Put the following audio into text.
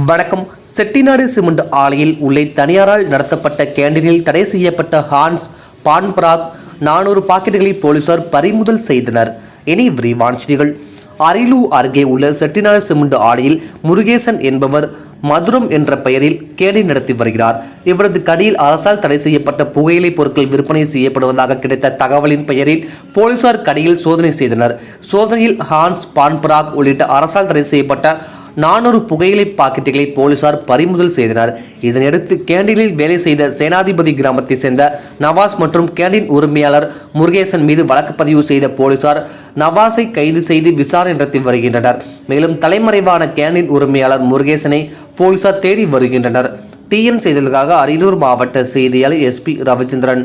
வணக்கம். செட்டிநாடு சிமெண்ட் ஆலையில் உள்ளே தனியாரால் நடத்தப்பட்ட கேண்டீனில் தடை செய்யப்பட்ட ஹான்ஸ் பான்பராக் 400 பாக்கெட்டுகளை போலீசார் பறிமுதல் செய்தனர். இனி விரிவான செய்திகள். அரியலூர் அருகே உள்ள செட்டிநாடு சிமெண்ட் ஆலையில் முருகேசன் என்பவர் மதுரம் என்ற பெயரில் கேண்டீன் நடத்தி வருகிறார். இவரது கடையில் அரசால் தடை செய்யப்பட்ட புகையிலை பொருட்கள் விற்பனை செய்யப்படுவதாக கிடைத்த தகவலின் பெயரில் போலீசார் கடையில் சோதனை செய்தனர். சோதனையில் ஹான்ஸ் பான்பராக் உள்ளிட்ட அரசால் தடை செய்யப்பட்ட 400 புகையிலை பாக்கெட்டுகளை போலீசார் பறிமுதல் செய்தனர். இதனையடுத்து கேண்டீனில் வேலை செய்த சேனாதிபதி கிராமத்தை சேர்ந்த நவாஸ் மற்றும் கேண்டீன் உரிமையாளர் முருகேசன் மீது வழக்கு பதிவு செய்த போலீசார் நவாஸை கைது செய்து விசாரணை நடத்தி வருகின்றனர். மேலும் தலைமறைவான கேண்டீன் உரிமையாளர் முருகேசனை போலீசார் தேடி வருகின்றனர். டிஎன் செய்திகளுக்காக அரியலூர் மாவட்ட செய்தியாளர் எஸ்பி ரவிச்சந்திரன்.